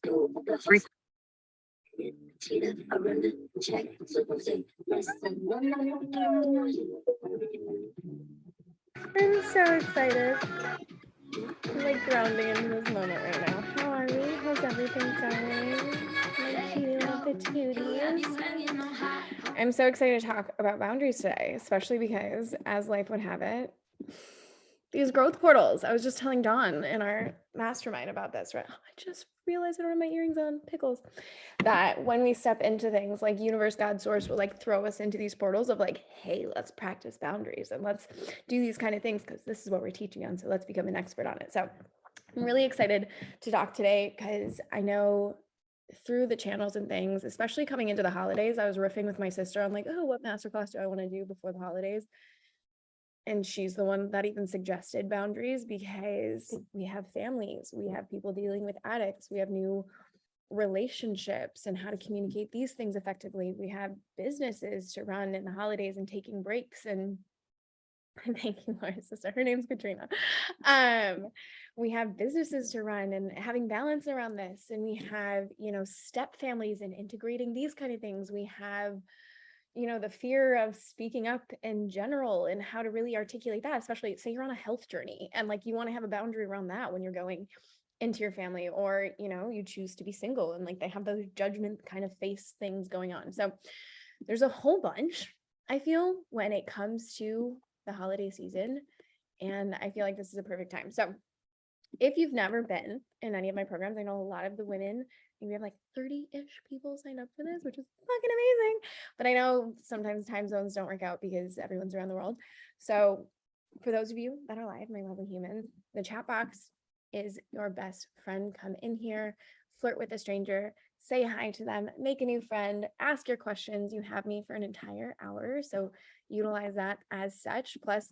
I'm so excited. I'm like grounding into this moment right now. How are we? How's everything going? My cutie little patooties. I'm so excited to talk about boundaries today, especially because, as life would have it, these growth portals. I was just telling Dawn in our mastermind about this, right? I just realized I don't have my earrings on, pickles. That when we step into things like universe, God, source will like throw us into these portals of like, hey, let's practice boundaries and let's do these kind of things because this is what we're teaching on. So let's become an expert on it. So I'm really excited to talk today because I know through the channels and things, especially coming into the holidays, I was riffing with my sister on like, oh, what masterclass do I want to do before the holidays? And she's the one that even suggested boundaries because we have families, we have people dealing with addicts, we have new relationships and how to communicate these things effectively. We have businesses to run in the holidays and taking breaks. And thank you, Laura's sister. Her name's Katrina. We have businesses to run and having balance around this. And we have, step families and integrating these kind of things. We have the fear of speaking up in general and how to really articulate that, especially say you're on a health journey and like you want to have a boundary around that when you're going into your family, or you choose to be single and like they have those judgment kind of face things going on. So there's a whole bunch, I feel, when it comes to the holiday season, and I feel like this is a perfect time. So if you've never been in any of my programs, I know a lot of the women, we have like 30-ish people signed up for this, which is fucking amazing. But I know sometimes time zones don't work out because everyone's around the world. So for those of you that are live, my lovely humans, the chat box is your best friend. Come in here, flirt with a stranger, say hi to them, make a new friend, ask your questions. You have me for an entire hour. So utilize that as such. Plus,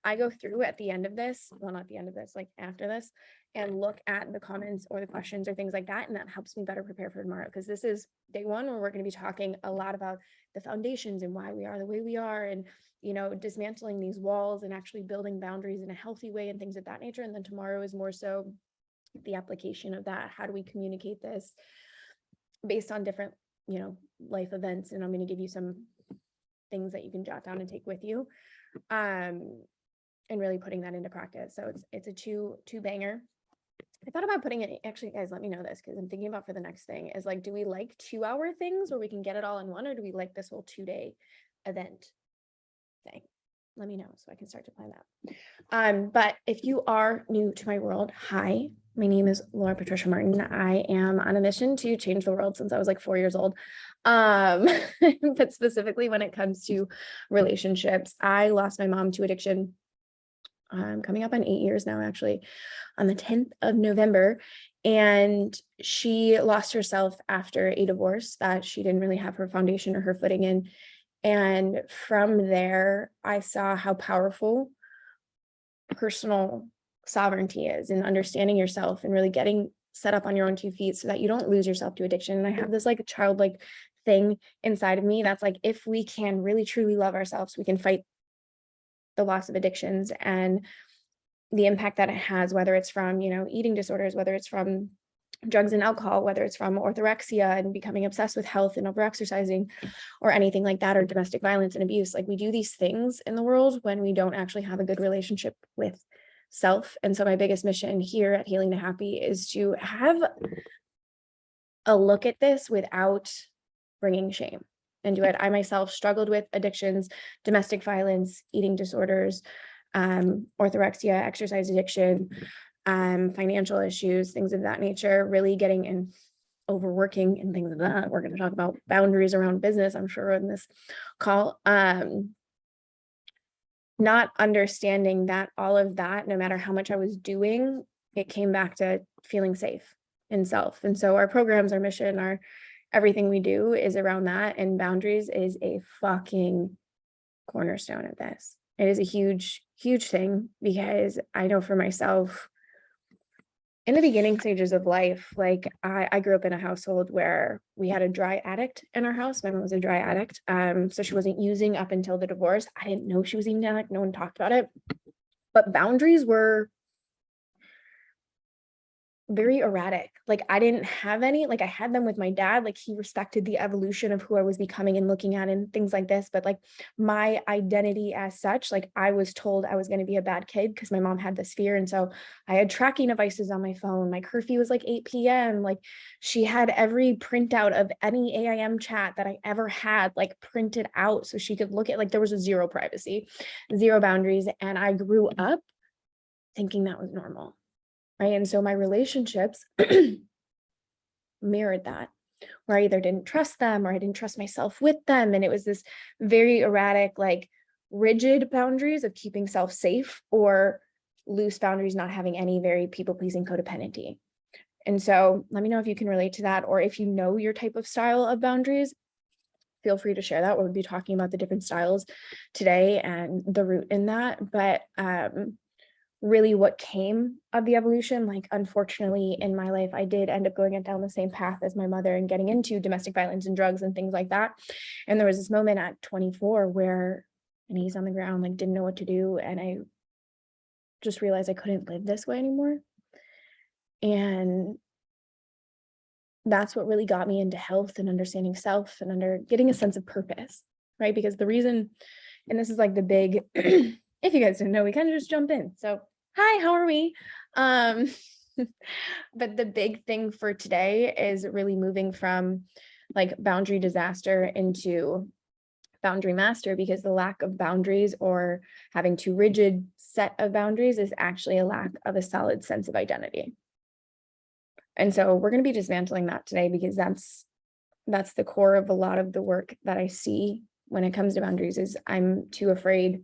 I go through at the end of this, well, not the end of this, like after this, and look at the comments or the questions or things like that. And that helps me better prepare for tomorrow, because this is day one where we're going to be talking a lot about the foundations and why we are the way we are, and dismantling these walls and actually building boundaries in a healthy way and things of that nature. And then tomorrow is more so the application of that. How do we communicate this based on different, life events? And I'm going to give you some things that you can jot down and take with you, and really putting that into practice. So it's a two banger. I thought about putting it, actually, guys, let me know this, because I'm thinking about for the next thing is like, do we like 2-hour things where we can get it all in one, or do we like this whole 2-day event thing? Let me know so I can start to plan that. But if you are new to my world, hi, my name is Laura Patricia Martin. I am on a mission to change the world since I was like 4 years old. But specifically when it comes to relationships, I lost my mom to addiction. I'm coming up on 8 years now, actually, on the 10th of November. And she lost herself after a divorce that she didn't really have her foundation or her footing in. And from there, I saw how powerful personal sovereignty is, and understanding yourself and really getting set up on your own 2 feet so that you don't lose yourself to addiction. And I have this like childlike thing inside of me that's like, if we can really truly love ourselves, we can fight the loss of addictions and the impact that it has, whether it's from, eating disorders, whether it's from drugs and alcohol, whether it's from orthorexia and becoming obsessed with health and overexercising or anything like that, or domestic violence and abuse. Like, we do these things in the world when we don't actually have a good relationship with self. And so my biggest mission here at Healing to Happy is to have a look at this without bringing shame into it. I myself struggled with addictions, domestic violence, eating disorders, orthorexia, exercise addiction, financial issues, things of that nature, really getting in overworking and things of that. We're going to talk about boundaries around business, I'm sure, in this call. Not understanding that all of that, no matter how much I was doing, it came back to feeling safe in self. And so our programs, our mission, our everything we do is around that. And boundaries is a fucking cornerstone of this. It is a huge, huge thing, because I know for myself, in the beginning stages of life, like I grew up in a household where we had a dry addict in our house. My mom was a dry addict. So she wasn't using up until the divorce. I didn't know she was even an addict. No one talked about it. But boundaries were very erratic. Like I didn't have any, like I had them with my dad, like he respected the evolution of who I was becoming and looking at and things like this. But like my identity as such, like I was told I was going to be a bad kid because my mom had this fear. And so I had tracking devices on my phone. My curfew was like 8 p.m. Like she had every printout of any AIM chat that I ever had, like printed out so she could look at, like there was a zero privacy, zero boundaries. And I grew up thinking that was normal. Right. And so my relationships mirrored that, where I either didn't trust them or I didn't trust myself with them. And it was this very erratic, like rigid boundaries of keeping self safe, or loose boundaries, not having any, very people pleasing codependency. And so let me know if you can relate to that, or if you know your type of style of boundaries, feel free to share that. We'll be talking about the different styles today and the root in that. But really what came of the evolution, like unfortunately in my life, I did end up going down the same path as my mother and getting into domestic violence and drugs and things like that. And there was this moment at 24 where my knees on the ground, like didn't know what to do. And I just realized I couldn't live this way anymore. And that's what really got me into health and understanding self and getting a sense of purpose, right? Because the reason, and this is like the big, if you guys didn't know, we kind of just jump in. So hi, how are we? But the big thing for today is really moving from like boundary disaster into boundary master, because the lack of boundaries or having too rigid set of boundaries is actually a lack of a solid sense of identity. And so we're going to be dismantling that today, because that's the core of a lot of the work that I see when it comes to boundaries. Is I'm too afraid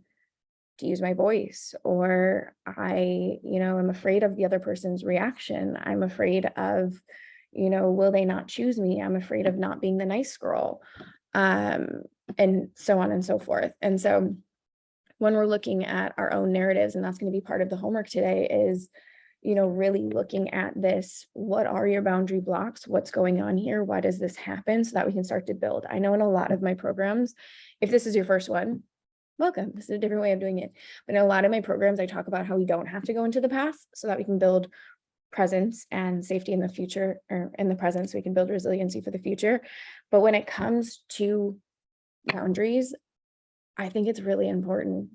to use my voice, or I'm afraid of the other person's reaction. I'm afraid of, will they not choose me? I'm afraid of not being the nice girl, and so on and so forth. And so when we're looking at our own narratives, and that's going to be part of the homework today, is really looking at this. What are your boundary blocks? What's going on here? Why does this happen? So that we can start to build. I know in a lot of my programs, if this is your first one, welcome. This is a different way of doing it. But in a lot of my programs, I talk about how we don't have to go into the past so that we can build presence and safety in the future, or in the present, so we can build resiliency for the future. But when it comes to boundaries, I think it's really important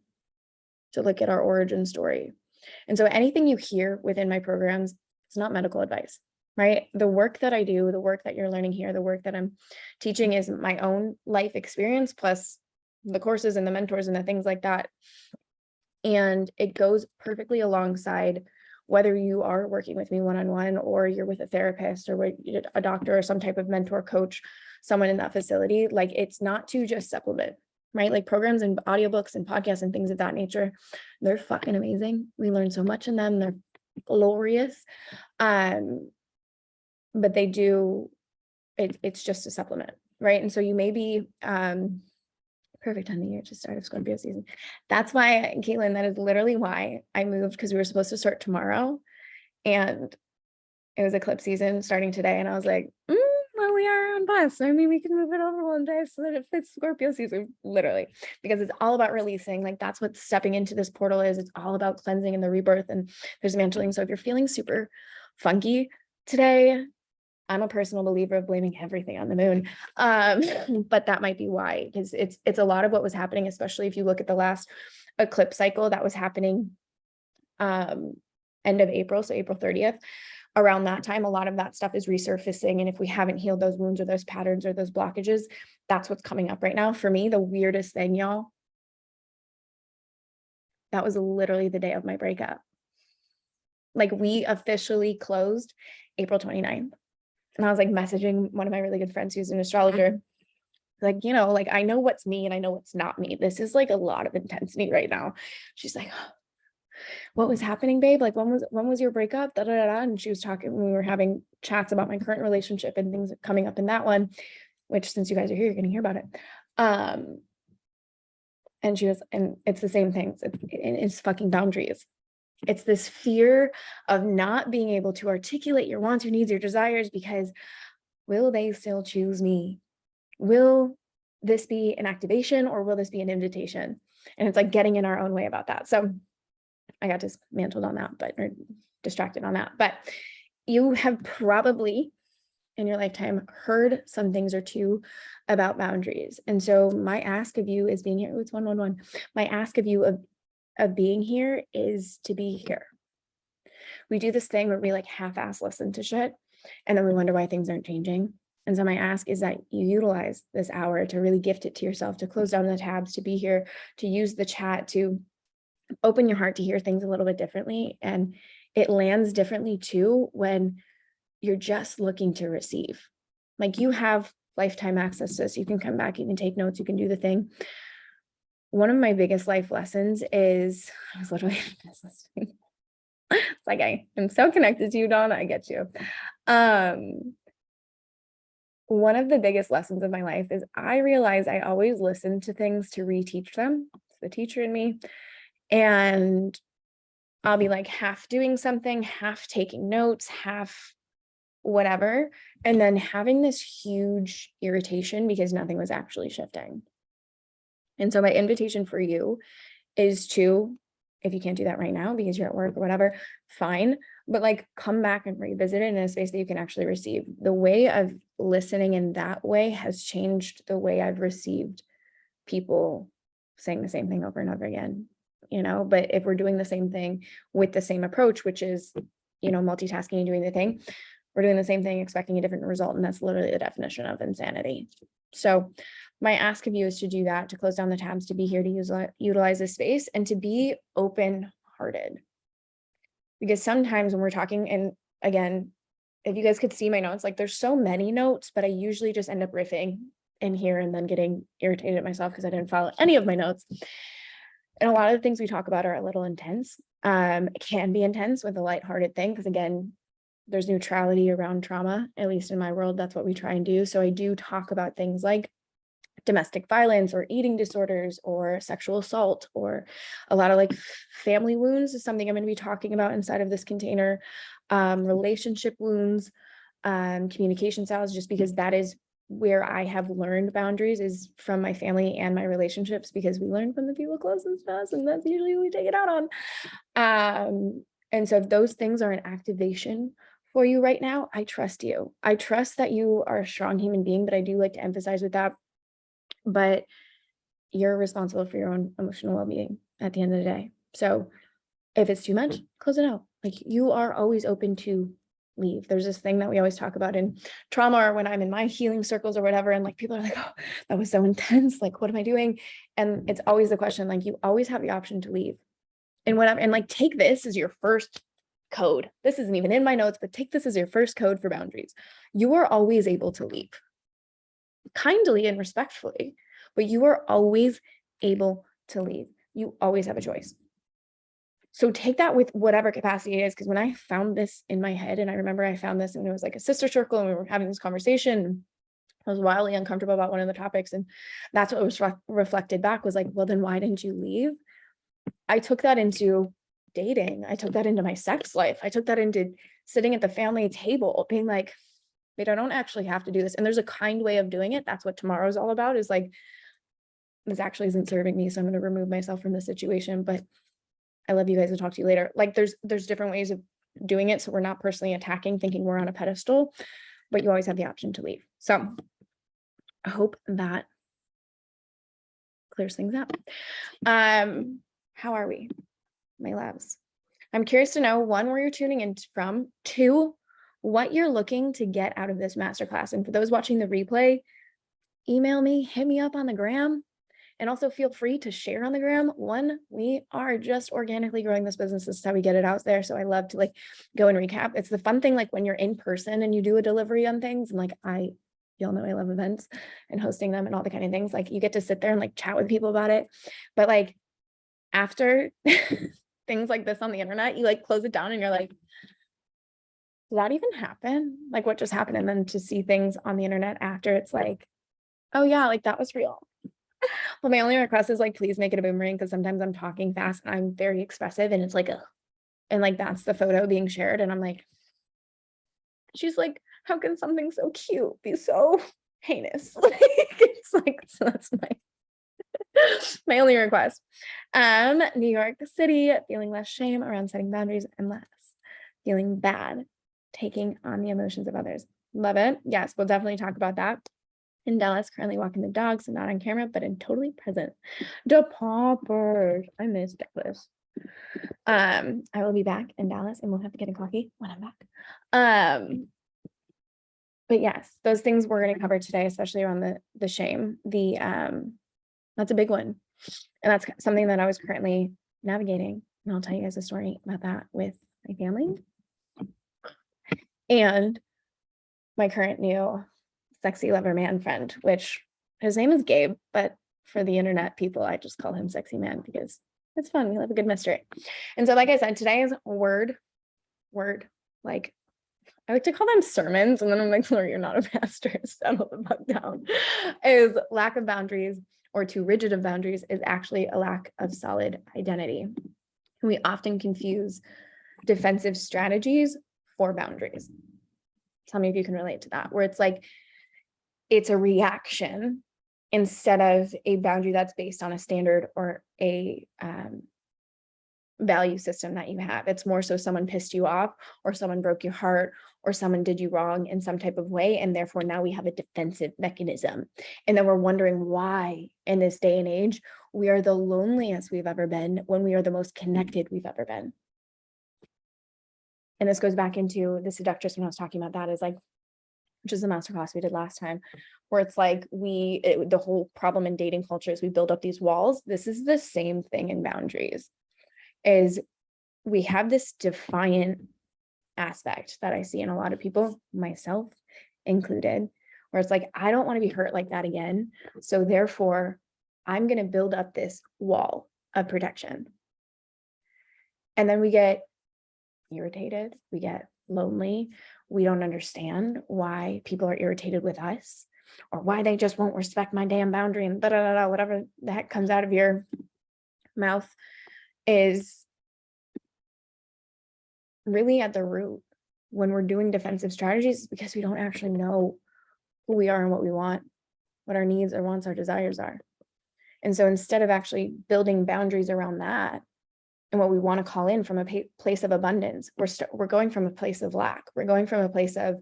to look at our origin story. And so anything you hear within my programs, it's not medical advice, right? The work that I do, the work that you're learning here, the work that I'm teaching is my own life experience, plus the courses and the mentors and the things like that. And it goes perfectly alongside whether you are working with me one-on-one, or you're with a therapist, or a doctor, or some type of mentor, coach, someone in that facility. Like, it's not to just supplement, right? Like programs and audiobooks and podcasts and things of that nature, they're fucking amazing. We learn so much in them. They're glorious. But they do, it's just a supplement, right? And so you may be, perfect time of year to start of Scorpio season. That's why, Caitlin, that is literally why I moved, because we were supposed to start tomorrow and it was eclipse season starting today. And I was like, well, we are on bus. I mean, we can move it over one day so that it fits Scorpio season, literally, because it's all about releasing. Like, that's what stepping into this portal is. It's all about cleansing and the rebirth, and there's mantling. So if you're feeling super funky today, I'm a personal believer of blaming everything on the moon. But that might be why, because it's a lot of what was happening, especially if you look at the last eclipse cycle that was happening end of April, so April 30th. Around that time, a lot of that stuff is resurfacing. And if we haven't healed those wounds or those patterns or those blockages, that's what's coming up right now. For me, the weirdest thing, y'all, that was literally the day of my breakup. Like, we officially closed April 29th. And I was like messaging one of my really good friends who's an astrologer. Like, like, I know what's me and I know what's not me. This is like a lot of intensity right now. She's like, what was happening, babe? Like, when was your breakup? Da, da, da, da. And she was talking, we were having chats about my current relationship and things coming up in that one, which, since you guys are here, you're going to hear about it. And she was, and it's the same thing. It's fucking boundaries. It's this fear of not being able to articulate your wants, your needs, your desires, because will they still choose me? Will this be an activation, or will this be an invitation? And it's like getting in our own way about that. So I got dismantled on that, or distracted on that. But you have probably in your lifetime heard some things or two about boundaries. And so my ask of you is being here. It's 111. My ask of you of being here is to be here. We do this thing where we like half-ass listen to shit and then we wonder why things aren't changing. And so my ask is that you utilize this hour to really gift it to yourself, to close down the tabs, to be here, to use the chat, to open your heart to hear things a little bit differently. And it lands differently too when you're just looking to receive. Like you have lifetime access to this. You can come back, you can take notes, you can do the thing. One of my biggest life lessons is, I was literally listening. It's like, I am so connected to you, Dawn. I get you. One of the biggest lessons of my life is I realize I always listen to things to reteach them. It's the teacher in me. And I'll be like half doing something, half taking notes, half whatever. And then having this huge irritation because nothing was actually shifting. And so my invitation for you is to, if you can't do that right now because you're at work or whatever, fine. But like come back and revisit it in a space that you can actually receive. The way of listening in that way has changed the way I've received people saying the same thing over and over again, you know. But if we're doing the same thing with the same approach, which is, you know, multitasking and doing the thing, we're doing the same thing, expecting a different result. And that's literally the definition of insanity. So my ask of you is to do that, to close down the tabs, to be here, to utilize this space and to be open-hearted. Because sometimes when we're talking, and again, if you guys could see my notes, like there's so many notes, but I usually just end up riffing in here and then getting irritated at myself because I didn't follow any of my notes. And a lot of the things we talk about are a little intense. It can be intense with a lighthearted thing, because again, there's neutrality around trauma, at least in my world, that's what we try and do. So I do talk about things like domestic violence or eating disorders or sexual assault, or a lot of like family wounds is something I'm going to be talking about inside of this container, relationship wounds, communication styles, just because that is where I have learned boundaries, is from my family and my relationships, because we learn from the people closest to us, and that's usually who we take it out on. And so if those things are an activation for you right now, I trust you. I trust that you are a strong human being, but I do like to emphasize with that, but you're responsible for your own emotional well-being at the end of the day. So if it's too much, close it out. Like you are always open to leave. There's this thing that we always talk about in trauma, or when I'm in my healing circles or whatever, and like people are like, oh, that was so intense. Like, what am I doing? And it's always the question, like you always have the option to leave. And whatever, and like take this as your first code. This isn't even in my notes, but take this as your first code for boundaries. You are always able to leave. Kindly and respectfully, but you are always able to leave. You always have a choice. So take that with whatever capacity it is, because when I found this in my head, and I remember I found this and it was like a sister circle and we were having this conversation, I was wildly uncomfortable about one of the topics, and that's what was reflected back was like, well, then why didn't you leave? I took that into dating. I took that into my sex life. I took that into sitting at the family table being like, wait, I don't actually have to do this. And there's a kind way of doing it. That's what tomorrow is all about, is like, this actually isn't serving me, so I'm going to remove myself from the situation, but I love you guys. I'll talk to you later. Like there's different ways of doing it. So we're not personally attacking, thinking we're on a pedestal, but you always have the option to leave. So I hope that clears things up. How are we, my loves? I'm curious to know, one, where you're tuning in from, two, what you're looking to get out of this masterclass. And for those watching the replay, email me, hit me up on the gram, and also feel free to share on the gram. One, we are just organically growing this business. This is how we get it out there. So I love to like go and recap. It's the fun thing, like when you're in person and you do a delivery on things, and like y'all know I love events and hosting them and all the kind of things. Like you get to sit there and like chat with people about it. But like after things like this on the internet, you like close it down and you're like, did that even happen? Like what just happened? And then to see things on the internet after, it's like, oh yeah, like that was real. Well, my only request is like, please make it a boomerang, because sometimes I'm talking fast and I'm very expressive and it's like, and like that's the photo being shared. And I'm like, she's like, how can something so cute be so heinous? Like, it's like, so that's my only request. New York City, feeling less shame around setting boundaries and less feeling bad taking on the emotions of others. Love it. Yes, we'll definitely talk about that. In Dallas, currently walking the dogs, and not on camera, but in totally present. The poppers. I miss Dallas. I will be back in Dallas and we'll have to get a coffee when I'm back. But yes, those things we're going to cover today, especially around the shame. That's a big one. And that's something that I was currently navigating. And I'll tell you guys a story about that with my family and my current new sexy lover man friend, which his name is Gabe, but for the internet people, I just call him sexy man because it's fun. We love a good mystery. And so, like I said, today's word, like I like to call them sermons. And then I'm like, Lori, you're not a pastor. Settle the fuck down. Is lack of boundaries or too rigid of boundaries is actually a lack of solid identity. And we often confuse defensive strategies for boundaries. Tell me if you can relate to that, where it's like, it's a reaction instead of a boundary that's based on a standard or a value system that you have. It's more so someone pissed you off or someone broke your heart or someone did you wrong in some type of way. And therefore now we have a defensive mechanism. And then we're wondering why in this day and age, we are the loneliest we've ever been when we are the most connected we've ever been. And this goes back into the seductress when I was talking about that, is like, which is the masterclass we did last time, where it's like the whole problem in dating culture is we build up these walls. This is the same thing in boundaries, is we have this defiant aspect that I see in a lot of people, myself included, where it's like, I don't want to be hurt like that again. So therefore, I'm going to build up this wall of protection. And then we get irritated, we get lonely. We don't understand why people are irritated with us or why they just won't respect my damn boundary and whatever the heck comes out of your mouth is really at the root when we're doing defensive strategies, because we don't actually know who we are and what we want, what our needs, our wants, our desires are. And so instead of actually building boundaries around that and what we want to call in from a place of abundance, we're going from a place of lack. We're going from a place of,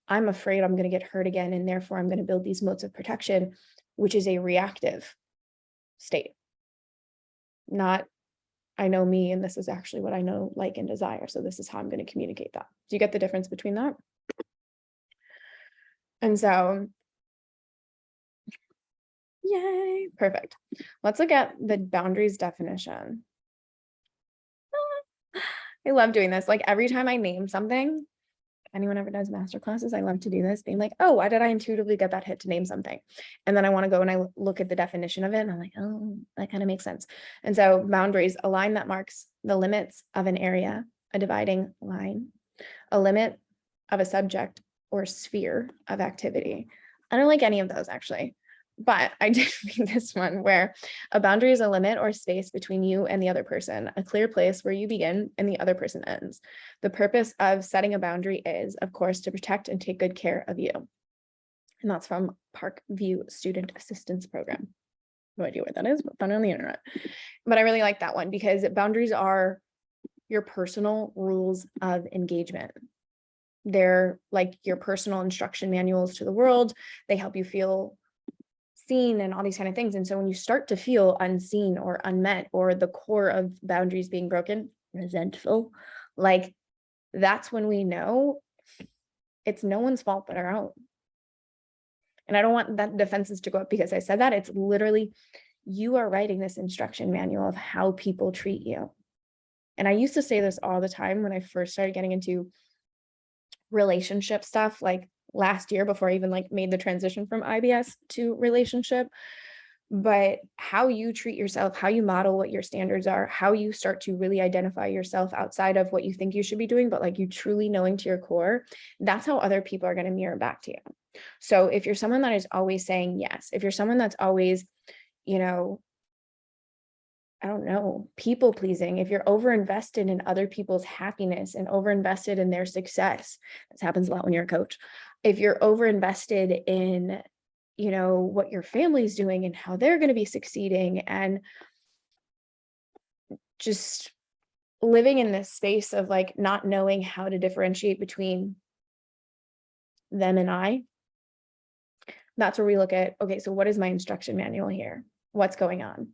I'm afraid I'm going to get hurt again, and therefore I'm going to build these modes of protection, which is a reactive state. Not, I know me, and this is actually what I know, like, and desire. So this is how I'm going to communicate that. Do you get the difference between that? And so, yay, perfect. Let's look at the boundaries definition. I love doing this. Like every time I name something, anyone ever does master classes, I love to do this, being like, oh, why did I intuitively get that hit to name something? And then I want to go and I look at the definition of it and I'm like, oh, that kind of makes sense. And so boundaries, a line that marks the limits of an area, a dividing line, a limit of a subject or sphere of activity. I don't like any of those actually, but I did read this one where a boundary is a limit or space between you and the other person, a clear place where you begin and the other person ends. The purpose of setting a boundary is, of course, to protect and take good care of you. And that's from Parkview Student Assistance Program. No idea what that is, but found it on the internet. But I really like that one because boundaries are your personal rules of engagement. They're like your personal instruction manuals to the world. They help you feel seen and all these kind of things. And so when you start to feel unseen or unmet, or the core of boundaries being broken, resentful, like that's when we know it's no one's fault but our own. And I don't want that defenses to go up because I said that. It's literally, you are writing this instruction manual of how people treat you. And I used to say this all the time when I first started getting into relationship stuff, like last year before I even like made the transition from IBS to relationship. But how you treat yourself, how you model what your standards are, how you start to really identify yourself outside of what you think you should be doing, but like you truly knowing to your core, that's how other people are going to mirror back to you. So if you're someone that is always saying yes, if you're someone that's always, you know, I don't know, people pleasing, if you're overinvested in other people's happiness and overinvested in their success, this happens a lot when you're a coach. If you're overinvested in, you know, what your family's doing and how they're going to be succeeding, and just living in this space of like not knowing how to differentiate between them and I, that's where we look at, okay, so what is my instruction manual here? What's going on?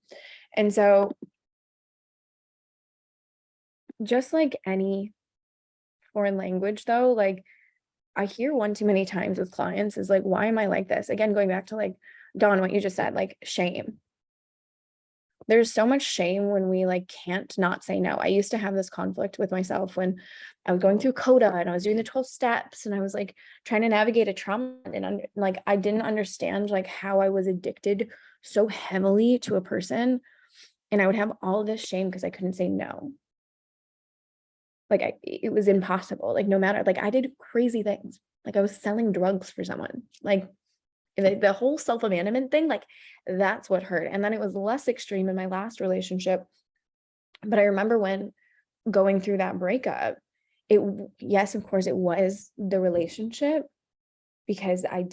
And so just like any foreign language though, like I hear one too many times with clients is like, why am I like this? Again, going back to like, Dawn, what you just said, like shame. There's so much shame when we like can't not say no. I used to have this conflict with myself when I was going through CODA and I was doing the 12 steps and I was like trying to navigate a trauma and like I didn't understand like how I was addicted so heavily to a person, and I would have all this shame because I couldn't say no. Like it was impossible. Like no matter, like I did crazy things. Like I was selling drugs for someone. Like the whole self-abandonment thing, like that's what hurt. And then it was less extreme in my last relationship. But I remember when going through that breakup, yes, of course it was the relationship, because I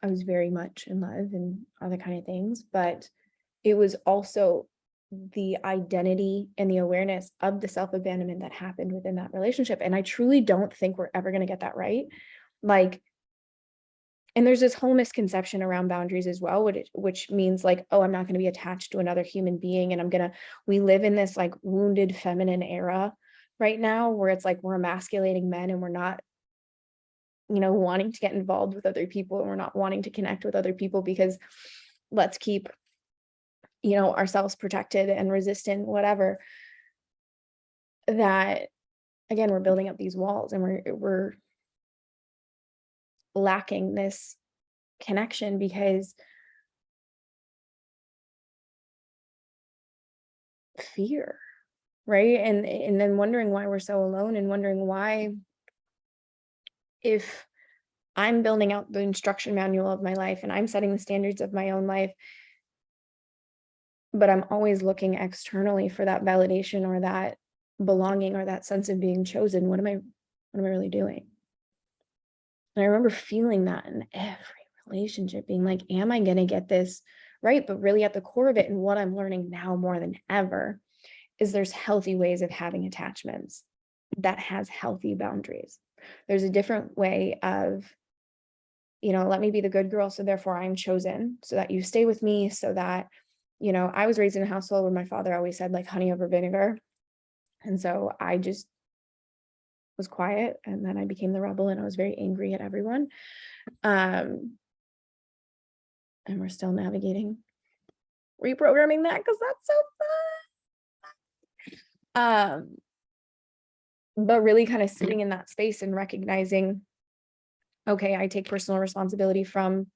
was very much in love and other kind of things, but it was also the identity and the awareness of the self-abandonment that happened within that relationship. And I truly don't think we're ever going to get that right. Like, and there's this whole misconception around boundaries as well, which means like, oh, I'm not going to be attached to another human being. And we live in this like wounded feminine era right now where it's like we're emasculating men and we're not, wanting to get involved with other people, and we're not wanting to connect with other people because let's keep, ourselves protected and resistant, whatever. That again, we're building up these walls and we're lacking this connection because fear, right? And then wondering why we're so alone, and wondering why, if I'm building out the instruction manual of my life and I'm setting the standards of my own life, but I'm always looking externally for that validation or that belonging or that sense of being chosen, what am I really doing? And I remember feeling that in every relationship, being like, am I going to get this right? But really at the core of it, and what I'm learning now more than ever, is there's healthy ways of having attachments that has healthy boundaries. There's a different way of, let me be the good girl, so therefore I'm chosen, so that you stay with me, so that, I was raised in a household where my father always said like honey over vinegar. And so I just was quiet, and then I became the rebel, and I was very angry at everyone. And we're still navigating reprogramming that because that's so fun. But really kind of sitting in that space and recognizing, okay, I take personal responsibility from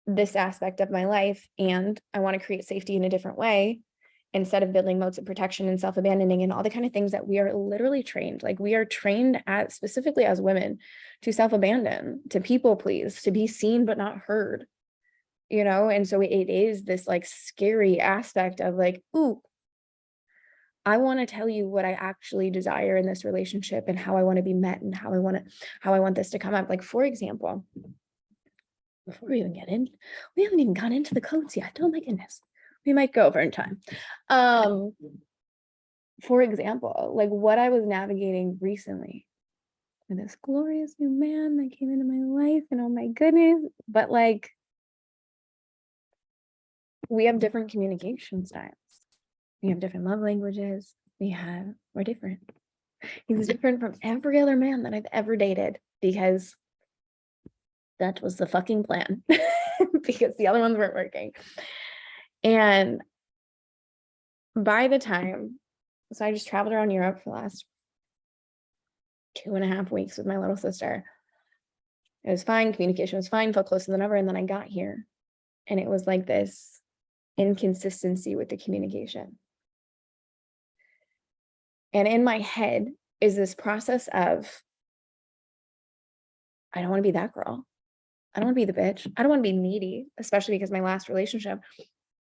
this aspect of my life, and I want to create safety in a different way, instead of building modes of protection and self-abandoning and all the kind of things that we are literally trained. Like we are trained at, specifically as women, to self-abandon, to people please, to be seen but not heard, and so it is this like scary aspect of like, ooh, I want to tell you what I actually desire in this relationship and how I want to be met and how I want this to come up. Like, for example, before we even get in, we haven't even gone into the codes yet. Oh my goodness. We might go over in time. For example, like what I was navigating recently with this glorious new man that came into my life, and oh my goodness, but like we have different communication styles. We have different love languages. We're different. He's different from every other man that I've ever dated, because that was the fucking plan, because the other ones weren't working. And by the time, so I just traveled around Europe for the last 2.5 weeks with my little sister. It was fine. Communication was fine. Felt closer than ever. And then I got here, and it was like this inconsistency with the communication. And in my head is this process of, I don't want to be that girl. I don't want to be the bitch. I don't want to be needy, especially because my last relationship,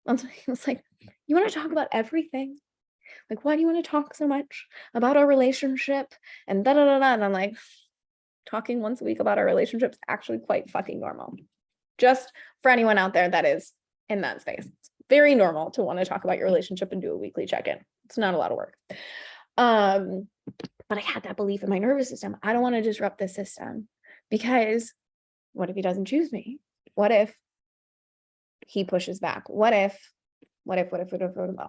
it was like, you want to talk about everything? Like, why do you want to talk so much about our relationship? And da da da da. And I'm like, talking once a week about our relationship is actually quite fucking normal. Just for anyone out there that is in that space, it's very normal to want to talk about your relationship and do a weekly check-in. It's not a lot of work. But I had that belief in my nervous system. I don't want to disrupt the system. Because what if he doesn't choose me? What if he pushes back? What if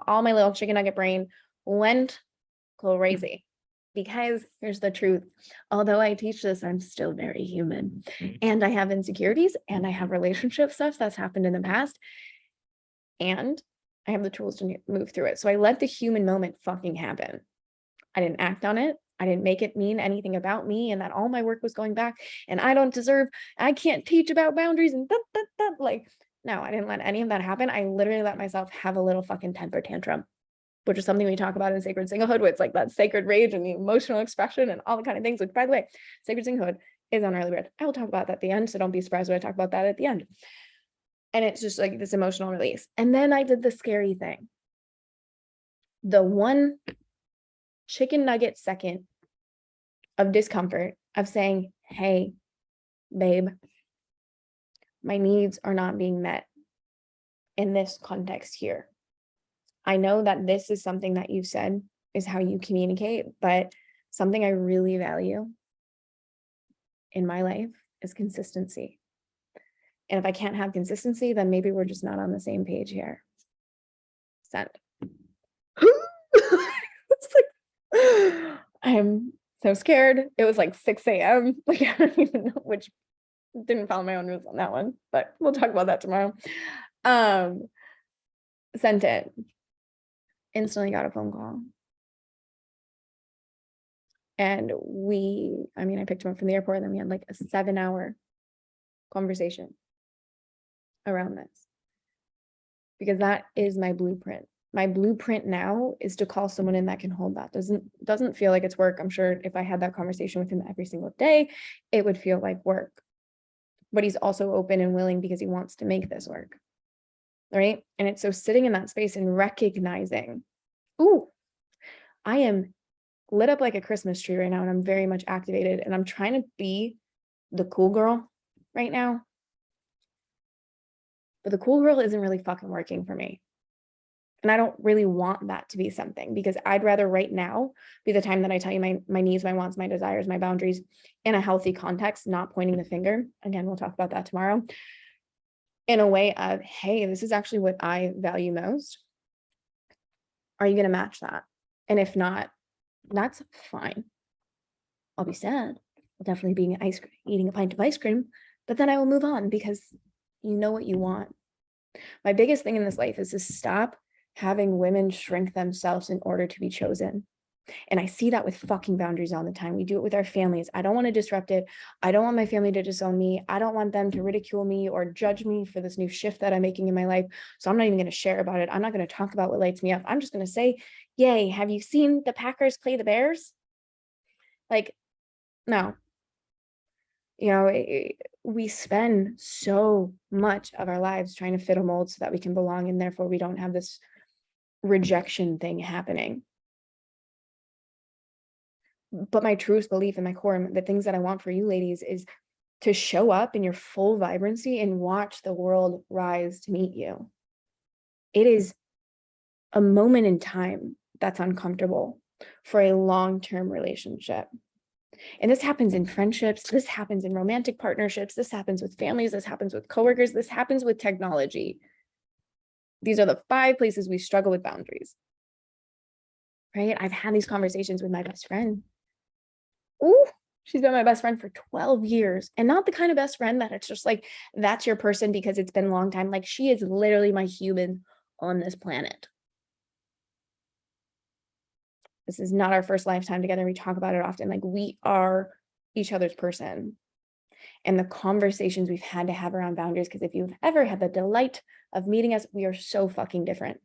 all my little chicken nugget brain went crazy? Because here's the truth. Although I teach this, I'm still very human. And I have insecurities and I have relationship stuff that's happened in the past. And I have the tools to move through it. So I let the human moment fucking happen. I didn't act on it. I didn't make it mean anything about me and that all my work was going back and I can't teach about boundaries and like, no, I didn't let any of that happen. I literally let myself have a little fucking temper tantrum, which is something we talk about in Sacred Singlehood, where it's like that sacred rage and the emotional expression and all the kind of things, which by the way, Sacred Singlehood is on Early Bird. I will talk about that at the end. So don't be surprised when I talk about that at the end. And it's just like this emotional release. And then I did the scary thing. The one chicken nugget second of discomfort of saying, hey, babe, my needs are not being met in this context here. I know that this is something that you've said is how you communicate, but something I really value in my life is consistency. And if I can't have consistency, then maybe we're just not on the same page here. Send. It's like, I'm so scared. It was like 6 a.m. Like, I don't even know, which didn't follow my own rules on that one, but we'll talk about that tomorrow. Sent it. Instantly got a phone call. And I picked him up from the airport and then we had like a 7-hour conversation around this. Because that is my blueprint. My blueprint now is to call someone in that can hold that. Doesn't feel like it's work. I'm sure if I had that conversation with him every single day, it would feel like work. But he's also open and willing because he wants to make this work. Right? And it's so sitting in that space and recognizing, ooh, I am lit up like a Christmas tree right now and I'm very much activated and I'm trying to be the cool girl right now. But the cool girl isn't really fucking working for me. And I don't really want that to be something because I'd rather right now be the time that I tell you my needs, my wants, my desires, my boundaries in a healthy context, not pointing the finger. Again, we'll talk about that tomorrow. In a way of, hey, this is actually what I value most. Are you going to match that? And if not, that's fine. I'll be sad. I'll definitely be eating a pint of ice cream, but then I will move on because you know what you want. My biggest thing in this life is to stop having women shrink themselves in order to be chosen. And I see that with fucking boundaries all the time. We do it with our families. I don't want to disrupt it. I don't want my family to disown me. I don't want them to ridicule me or judge me for this new shift that I'm making in my life. So I'm not even going to share about it. I'm not going to talk about what lights me up. I'm just going to say, yay, have you seen the Packers play the Bears? Like, no. You know, we spend so much of our lives trying to fit a mold so that we can belong, and therefore we don't have this rejection thing happening. But my truest belief in my core, the things that I want for you ladies, is to show up in your full vibrancy and watch the world rise to meet you. It is a moment in time that's uncomfortable for a long-term relationship. And this happens in friendships, this happens in romantic partnerships, this happens with families, this happens with coworkers, this happens with technology. These are the 5 places we struggle with boundaries. Right? I've had these conversations with my best friend. Ooh, she's been my best friend for 12 years. And not the kind of best friend that it's just like, that's your person because it's been a long time. Like, she is literally my human on this planet. This is not our first lifetime together. We talk about it often. Like, we are each other's person. And the conversations we've had to have around boundaries, because if you've ever had the delight of meeting us, we are so fucking different.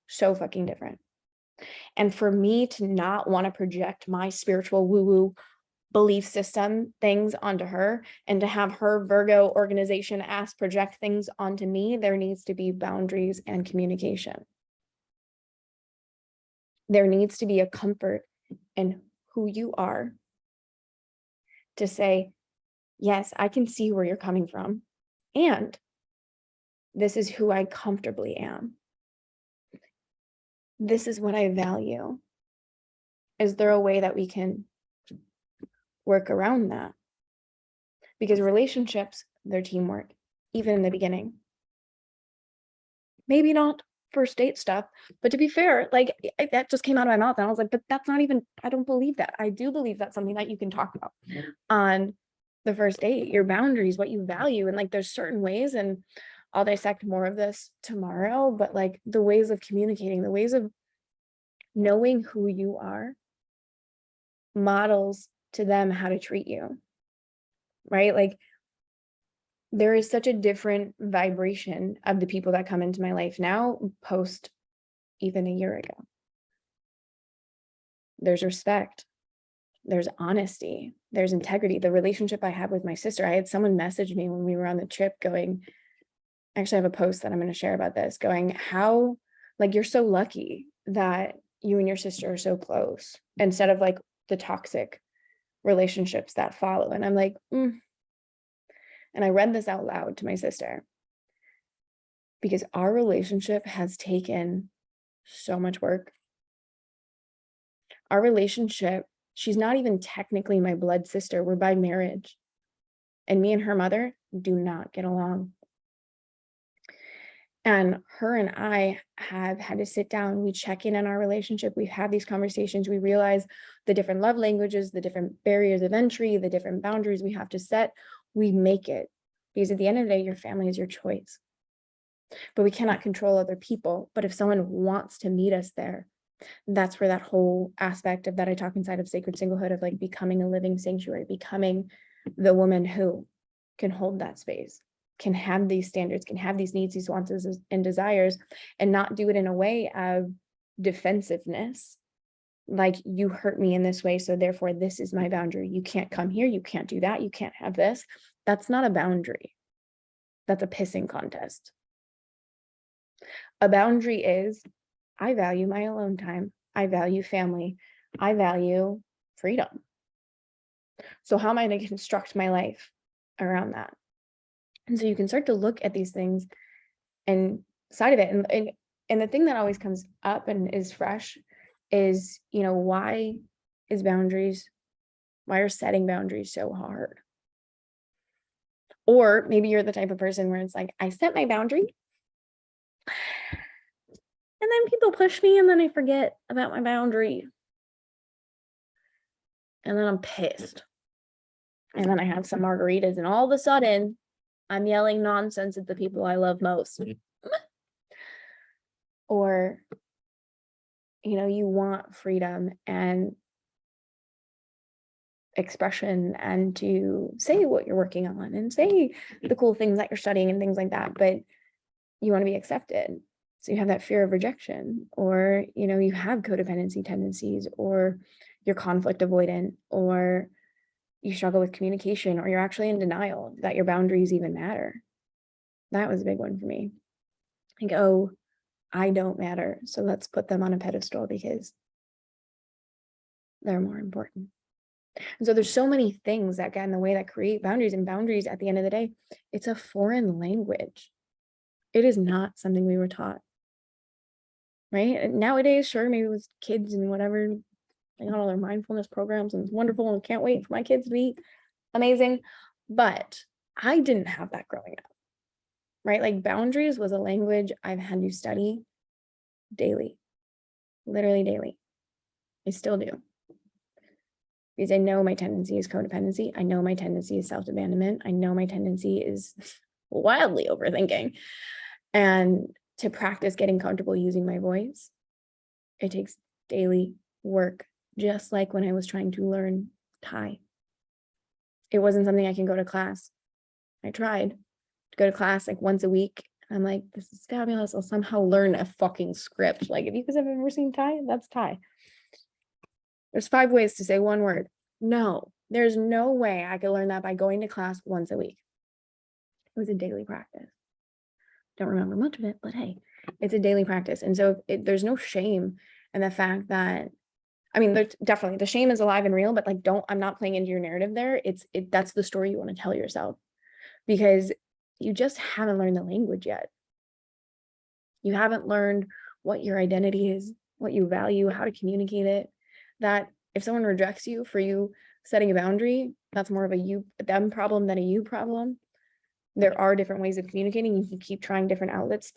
So fucking different. And for me to not want to project my spiritual woo-woo belief system things onto her and to have her Virgo organization ass project things onto me, there needs to be boundaries and communication. There needs to be a comfort in who you are to say, yes, I can see where you're coming from. And this is who I comfortably am. This is what I value. Is there a way that we can work around that? because relationships, they're teamwork, even in the beginning. Maybe not first date stuff, but to be fair, like that just came out of my mouth and I was like, but that's not even, I don't believe that. I do believe that's something that you can talk about on the first date, your boundaries, what you value. And like, there's certain ways, and I'll dissect more of this tomorrow, but like the ways of communicating, the ways of knowing who you are models to them how to treat you, right? Like there is such a different vibration of the people that come into my life now post even a year ago. There's respect, there's honesty, there's integrity. The relationship I have with my sister, I had someone message me when we were on the trip going, actually I have a post that I'm going to share about this, going, how, like, you're so lucky that you and your sister are so close, instead of like the toxic relationships that follow. And I'm like, And I read this out loud to my sister, because our relationship has taken so much work. Our relationship, she's not even technically my blood sister. We're by marriage. And me and her mother do not get along. And her and I have had to sit down. We check in on our relationship. We have these conversations. We realize the different love languages, the different barriers of entry, the different boundaries we have to set. We make it, because at the end of the day, your family is your choice. But we cannot control other people. But if someone wants to meet us there, that's where that whole aspect of that I talk inside of Sacred Singlehood, of like becoming a living sanctuary, becoming the woman who can hold that space, can have these standards, can have these needs, these wants and desires, and not do it in a way of defensiveness. Like, you hurt me in this way, so therefore this is my boundary. You can't come here. You can't do that. You can't have this. That's not a boundary. That's a pissing contest. A boundary is, I value my alone time. I value family. I value freedom. So how am I going to construct my life around that? And so you can start to look at these things and side of it. And the thing that always comes up and is fresh is, why are setting boundaries so hard? Or maybe you're the type of person where it's like, I set my boundary, and then people push me, and then I forget about my boundary. And then I'm pissed. And then I have some margaritas, and all of a sudden I'm yelling nonsense at the people I love most. Or, you want freedom and expression and to say what you're working on and say the cool things that you're studying and things like that, but you want to be accepted. So you have that fear of rejection, or, you have codependency tendencies, or you're conflict avoidant, or you struggle with communication, or you're actually in denial that your boundaries even matter. That was a big one for me. Like, oh, I don't matter, so let's put them on a pedestal because they're more important. And so there's so many things that get in the way that create boundaries, and boundaries, at the end of the day, it's a foreign language. It is not something we were taught, right? Nowadays, sure, maybe with kids and whatever, they got all their mindfulness programs, and it's wonderful, and can't wait for my kids to be amazing. But I didn't have that growing up, right? Like, boundaries was a language I've had to study daily, literally daily. I still do. Because I know my tendency is codependency. I know my tendency is self-abandonment. I know my tendency is wildly overthinking. And to practice getting comfortable using my voice, it takes daily work, just like when I was trying to learn Thai. It wasn't something I can go to class. I tried to go to class like once a week. I'm like, this is fabulous. I'll somehow learn a fucking script. Like, if you guys have ever seen Thai, that's Thai. There's 5 ways to say one word. No, there's no way I could learn that by going to class once a week. It was a daily practice. Don't remember much of it, but hey, it's a daily practice. And so there's no shame in the fact that, I mean, there's definitely, the shame is alive and real, but like, I'm not playing into your narrative there. That's the story you want to tell yourself, because you just haven't learned the language yet. You haven't learned what your identity is, what you value, how to communicate it. That if someone rejects you for you setting a boundary, that's more of a them problem than a you problem. There are different ways of communicating. You can keep trying different outlets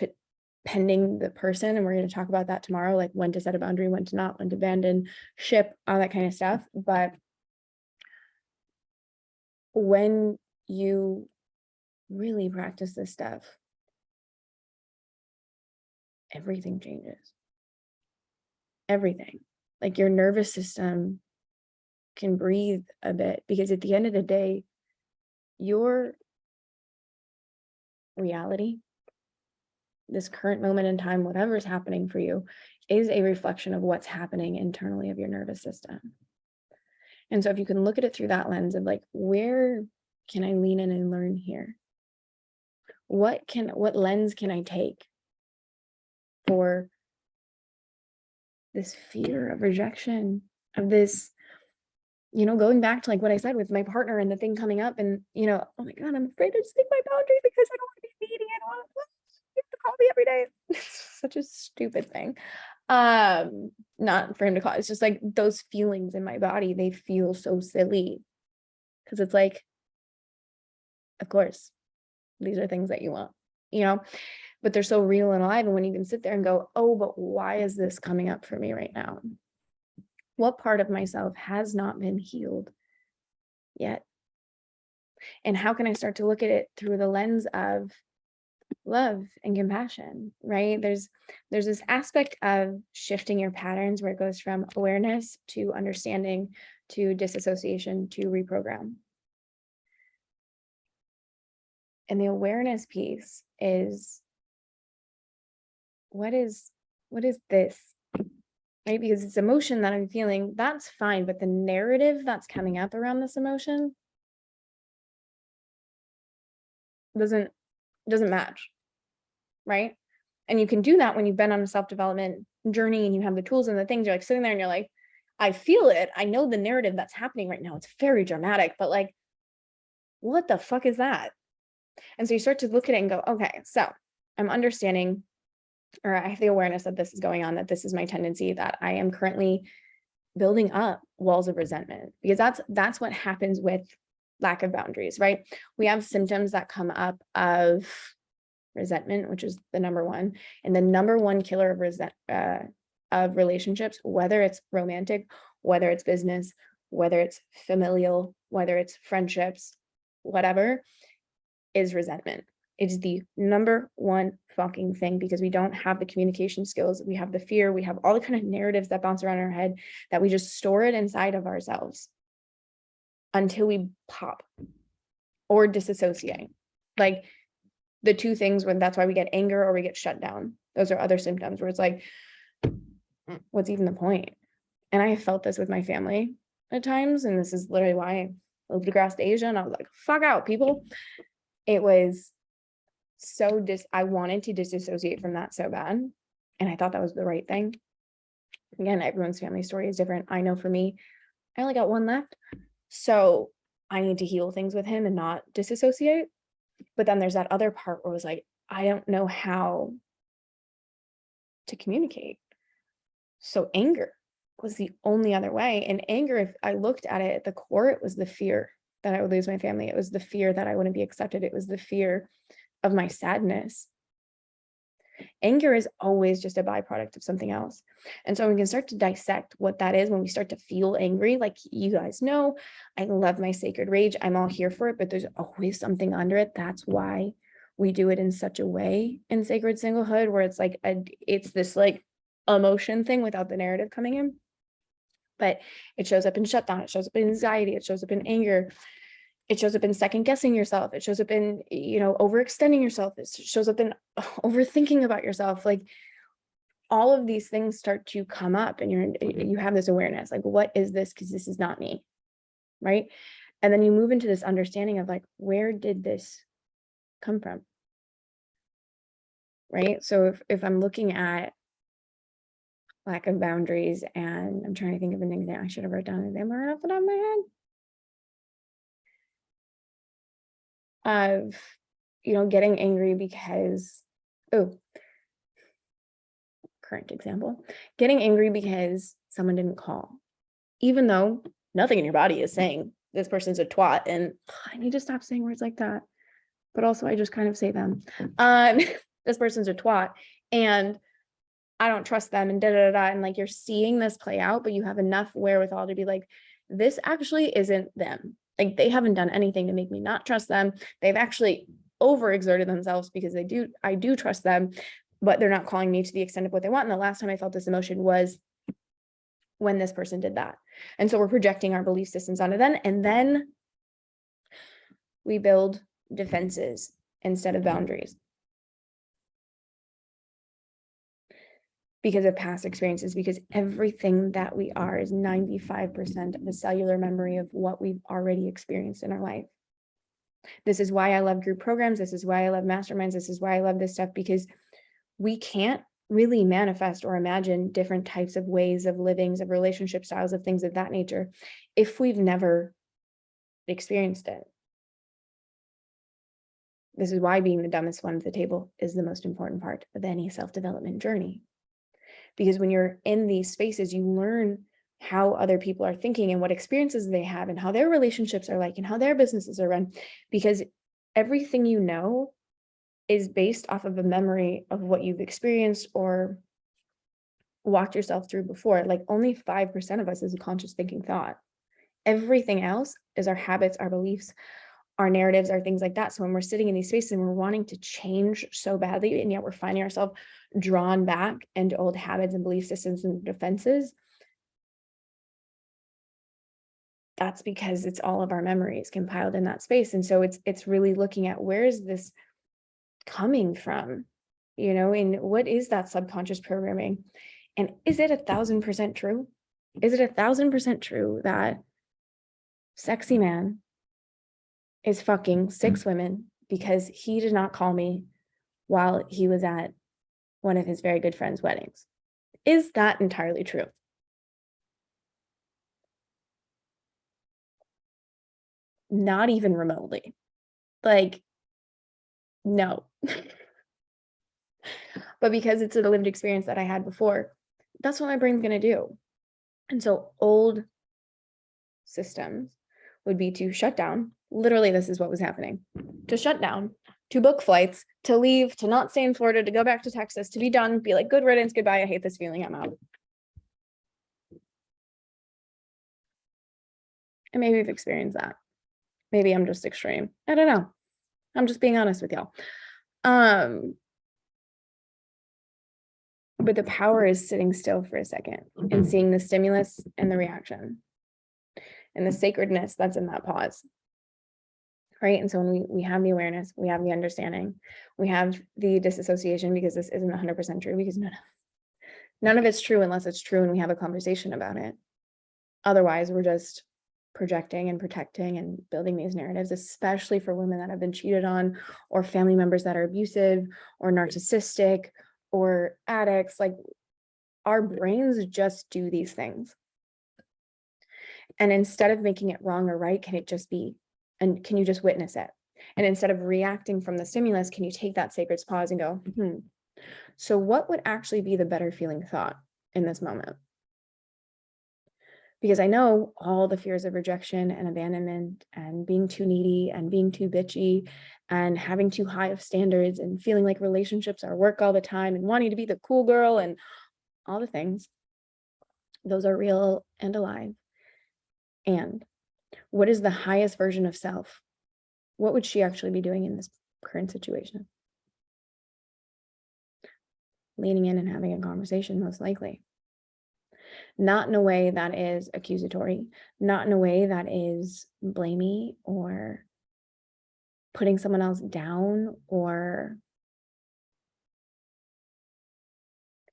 pending the person. And we're going to talk about that tomorrow, like when to set a boundary, when to not, when to abandon ship, all that kind of stuff. But when you really practice this stuff, everything changes. Everything. Like your nervous system can breathe a bit, because at the end of the day, your reality, this current moment in time, whatever is happening for you, is a reflection of what's happening internally of your nervous system. And so if you can look at it through that lens of like, where can I lean in and learn here? What lens can I take for this fear of rejection, of this, going back to like what I said with my partner and the thing coming up, and oh my God, I'm afraid to stick my boundary because I don't want to be needy. I don't want you have to call me every day. It's such a stupid thing. Not for him to call. It's just like those feelings in my body, they feel so silly, because it's like, of course, these are things that you want, but they're so real and alive. And when you can sit there and go, oh, but why is this coming up for me right now? What part of myself has not been healed yet? And how can I start to look at it through the lens of love and compassion, right? There's this aspect of shifting your patterns where it goes from awareness to understanding to disassociation to reprogram. And the awareness piece is, what is this? Right? Because it's emotion that I'm feeling, that's fine, but the narrative that's coming up around this emotion doesn't match, right? And you can do that when you've been on a self-development journey and you have the tools and the things. You're like sitting there and you're like, I feel it. I know the narrative that's happening right now. It's very dramatic, but like, what the fuck is that? And so you start to look at it and go, okay, so I'm understanding, or I have the awareness that this is going on, that this is my tendency, that I am currently building up walls of resentment, because that's what happens with lack of boundaries, right? We have symptoms that come up of resentment, which is the number one, and the number one killer of relationships, whether it's romantic, whether it's business, whether it's familial, whether it's friendships, whatever, is resentment. It's the number one fucking thing, because we don't have the communication skills. We have the fear. We have all the kind of narratives that bounce around in our head, that we just store it inside of ourselves until we pop or disassociate. Like the two things, when that's why we get anger or we get shut down. Those are other symptoms where it's like, what's even the point? And I have felt this with my family at times. And this is literally why I moved across to Asia. And I was like, fuck out, people. It was so I wanted to disassociate from that so bad. And I thought that was the right thing. Again, everyone's family story is different. I know for me, I only got one left. So I need to heal things with him and not disassociate. But then there's that other part where it was like, I don't know how to communicate. So anger was the only other way. And anger, if I looked at it at the core, it was the fear that I would lose my family. It was the fear that I wouldn't be accepted. It was the fear of my sadness. Anger is always just a byproduct of something else. And so we can start to dissect what that is when we start to feel angry. Like you guys know, I love my sacred rage. I'm all here for it, but there's always something under it. That's why we do it in such a way in Sacred Singlehood, where it's like it's this like emotion thing without the narrative coming in. But it shows up in shutdown. It shows up in anxiety. It shows up in anger. It shows up in second guessing yourself. It shows up in, overextending yourself. It shows up in overthinking about yourself. Like all of these things start to come up, and you have this awareness, like, what is this? Because this is not me. Right. And then you move into this understanding of like, where did this come from? Right. So if I'm looking at lack of boundaries, and I'm trying to think of an example, I should have wrote down an example right off the top of my head. Of getting angry because current example, getting angry because someone didn't call, even though nothing in your body is saying this person's a twat. And I need to stop saying words like that. But also I just kind of say them. This person's a twat and I don't trust them and and like you're seeing this play out, but you have enough wherewithal to be like, this actually isn't them. Like they haven't done anything to make me not trust them. They've actually overexerted themselves because I do trust them, but they're not calling me to the extent of what they want. And the last time I felt this emotion was when this person did that. And so we're projecting our belief systems onto them. And then we build defenses instead of boundaries because of past experiences, because everything that we are is 95% of a cellular memory of what we've already experienced in our life. This is why I love group programs. This is why I love masterminds. This is why I love this stuff, because we can't really manifest or imagine different types of ways of livings, of relationship styles, of things of that nature, if we've never experienced it. This is why being the dumbest one at the table is the most important part of any self-development journey. Because when you're in these spaces, you learn how other people are thinking and what experiences they have and how their relationships are like and how their businesses are run, because everything you know is based off of a memory of what you've experienced or walked yourself through before. Like only 5% of us is a conscious thinking thought. Everything else is our habits, our beliefs, our narratives, our things like that. So when we're sitting in these spaces and we're wanting to change so badly, and yet we're finding ourselves drawn back into old habits and belief systems and defenses, that's because it's all of our memories compiled in that space. And so it's really looking at, where is this coming from, and what is that subconscious programming? And is it 1,000% true? Is it 1,000% true that sexy man is fucking 6 women because he did not call me while he was at one of his very good friends' weddings? Is that entirely true? Not even remotely. Like, no. But because it's a lived experience that I had before, that's what my brain's going to do. And so old systems would be to shut down. Literally, this is what was happening. To shut down, to book flights, to leave, to not stay in Florida, to go back to Texas, to be done, be like, good riddance, goodbye, I hate this feeling, I'm out. And maybe you've experienced that. Maybe I'm just extreme. I don't know. I'm just being honest with y'all. But the power is sitting still for a second and seeing the stimulus and the reaction and the sacredness that's in that pause. Right. And so when we have the awareness, we have the understanding, we have the disassociation, because this isn't 100% true, because none of it's true unless it's true and we have a conversation about it. Otherwise, we're just projecting and protecting and building these narratives, especially for women that have been cheated on, or family members that are abusive or narcissistic or addicts. Like, our brains just do these things. And instead of making it wrong or right, can it just be, and can you just witness it? And instead of reacting from the stimulus, can you take that sacred pause and go, so what would actually be the better feeling thought in this moment? Because I know all the fears of rejection and abandonment and being too needy and being too bitchy and having too high of standards and feeling like relationships are work all the time and wanting to be the cool girl and all the things, those are real and alive. And what is the highest version of self? What would she actually be doing in this current situation? Leaning in and having a conversation, most likely. Not in a way that is accusatory, not in a way that is blamey or putting someone else down, or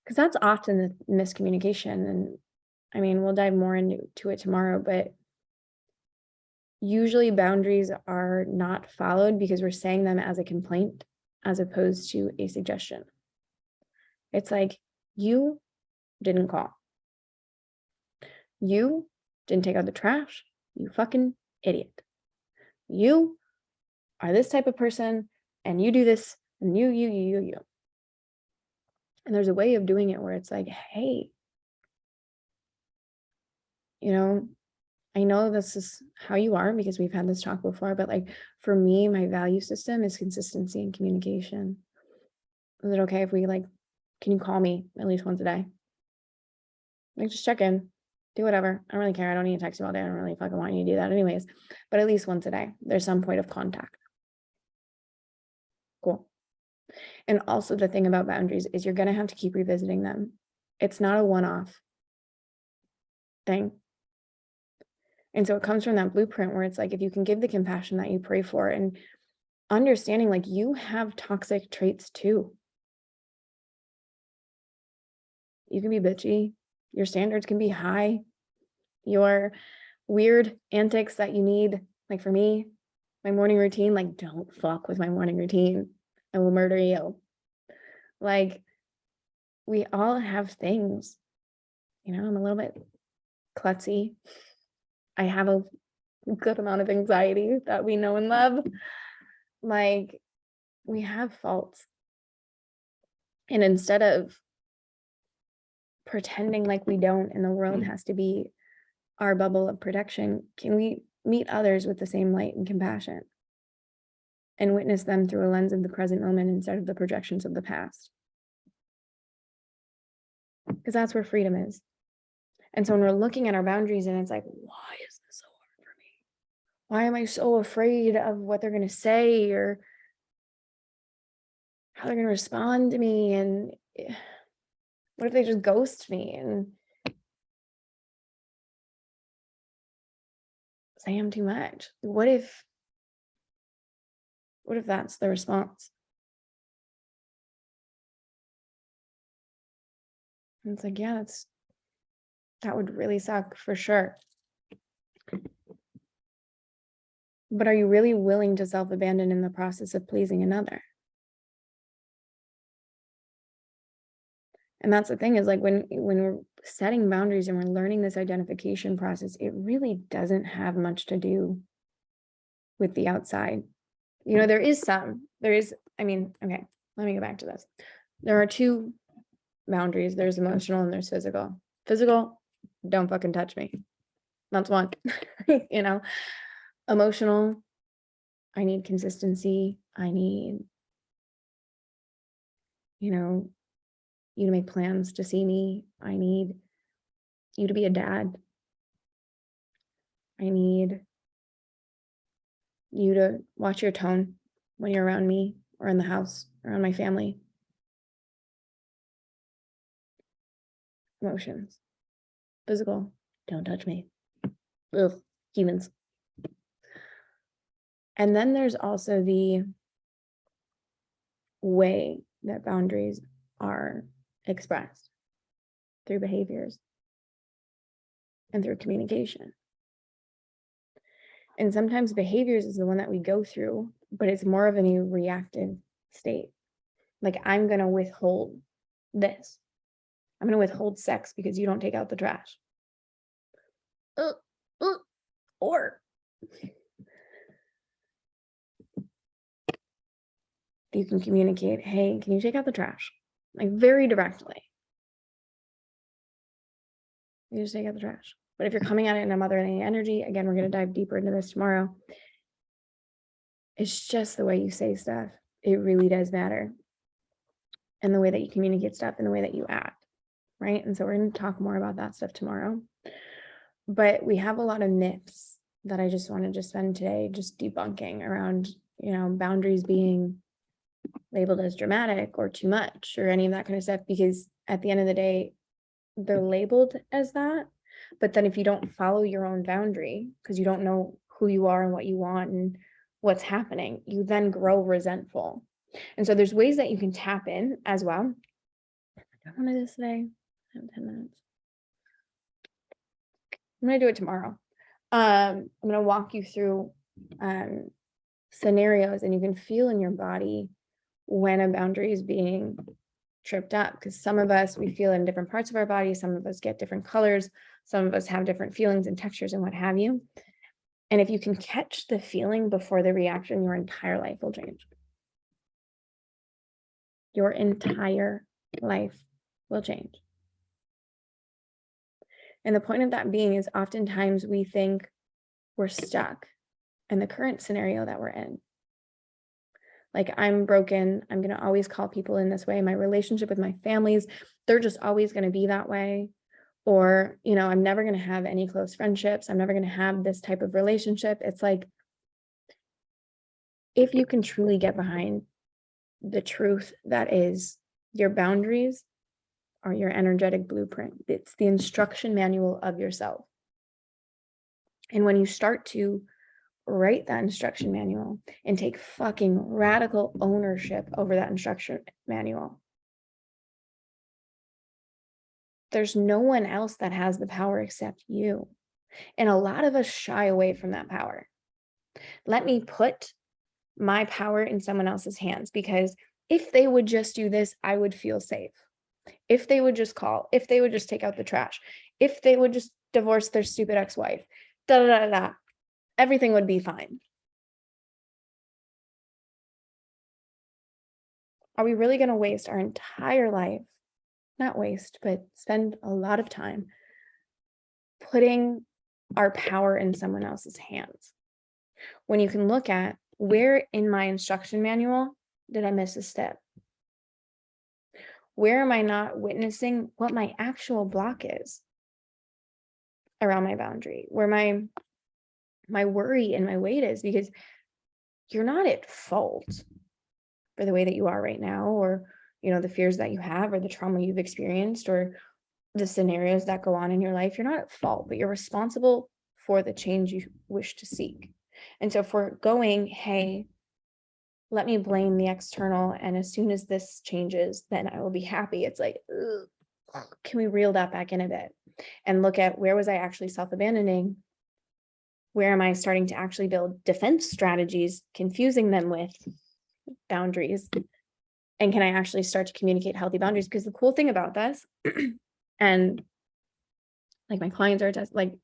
because that's often the miscommunication. And I mean, we'll dive more into it tomorrow, but usually boundaries are not followed because we're saying them as a complaint as opposed to a suggestion. It's like, you didn't call. You didn't take out the trash. You fucking idiot. You are this type of person and you do this and you. And there's a way of doing it where it's like, hey, I know this is how you are because we've had this talk before, but like for me, my value system is consistency and communication. Is it okay if we like, can you call me at least once a day? Like just check in, do whatever. I don't really care. I don't need to text you all day. I don't really fucking want you to do that anyways, but at least once a day, there's some point of contact. Cool. And also the thing about boundaries is you're going to have to keep revisiting them. It's not a one-off thing. And so it comes from that blueprint where it's like, if you can give the compassion that you pray for and understanding like you have toxic traits too. You can be bitchy. Your standards can be high. Your weird antics that you need, like for me, my morning routine, like don't fuck with my morning routine. I will murder you. Like we all have things, you know, I'm a little bit klutzy. I have a good amount of anxiety that we know and love. Like we have faults. And instead of pretending like we don't and the world has to be our bubble of protection, can we meet others with the same light and compassion and witness them through a lens of the present moment instead of the projections of the past? Because that's where freedom is. And so when we're looking at our boundaries and it's like, why is this so hard for me? Why am I so afraid of what they're going to say or how they're going to respond to me? And what if they just ghost me and say I'm too much? What if that's the response? And it's like, yeah, that would really suck for sure. But are you really willing to self-abandon in the process of pleasing another? And that's the thing is like when we're setting boundaries and we're learning this identification process, it really doesn't have much to do with the outside. You know, there is, I mean, okay, let me go back to this. There are two boundaries. There's emotional and there's physical. Physical, don't fucking touch me. That's one, you know. Emotional, I need consistency. I need, you know, you to make plans to see me. I need you to be a dad. I need you to watch your tone when you're around me or in the house, around my family. Emotions. Physical, don't touch me. Ugh, humans. And then there's also the way that boundaries are expressed through behaviors and through communication. And sometimes behaviors is the one that we go through, but it's more of a reactive state. Like I'm going to withhold this. I'm going to withhold sex because you don't take out the trash. Or you can communicate, hey, can you take out the trash? Like very directly. You just take out the trash. But if you're coming at it in a motherly energy, again, we're going to dive deeper into this tomorrow. It's just the way you say stuff. It really does matter. And the way that you communicate stuff and the way that you act, right? And so we're going to talk more about that stuff tomorrow. But we have a lot of myths that I just wanted to spend today just debunking around, you know, boundaries being labeled as dramatic or too much or any of that kind of stuff, because at the end of the day, they're labeled as that. But then if you don't follow your own boundary, because you don't know who you are and what you want and what's happening, you then grow resentful. And so there's ways that you can tap in as well. I don't want to do this today. I have 10 minutes. I'm going to do it tomorrow. I'm going to walk you through scenarios, and you can feel in your body when a boundary is being tripped up, because some of us, we feel in different parts of our body. Some of us get different colors. Some of us have different feelings and textures and what have you. And if you can catch the feeling before the reaction, your entire life will change. Your entire life will change. And the point of that being is oftentimes we think we're stuck in the current scenario that we're in. Like, I'm broken. I'm going to always call people in this way. My relationship with my families, they're just always going to be that way. Or, I'm never going to have any close friendships. I'm never going to have this type of relationship. It's like, if you can truly get behind the truth that is your boundaries are your energetic blueprint. It's the instruction manual of yourself. And when you start to write that instruction manual and take fucking radical ownership over that instruction manual, there's no one else that has the power except you. And a lot of us shy away from that power. Let me put my power in someone else's hands, because if they would just do this, I would feel safe. If they would just call, if they would just take out the trash, if they would just divorce their stupid ex-wife, everything would be fine. Are we really going to waste our entire life? Not waste, but spend a lot of time putting our power in someone else's hands, when you can look at, where in my instruction manual did I miss a step? Where am I not witnessing what my actual block is around my boundary, where my worry and my weight is? Because you're not at fault for the way that you are right now, or the fears that you have, or the trauma you've experienced, or the scenarios that go on in your life. You're not at fault, but you're responsible for the change you wish to seek. And so if we're going, hey, let me blame the external, and as soon as this changes, then I will be happy. It's like, ugh, can we reel that back in a bit and look at, where was I actually self-abandoning? Where am I starting to actually build defense strategies, confusing them with boundaries? And can I actually start to communicate healthy boundaries? Because the cool thing about this, and like my clients are like,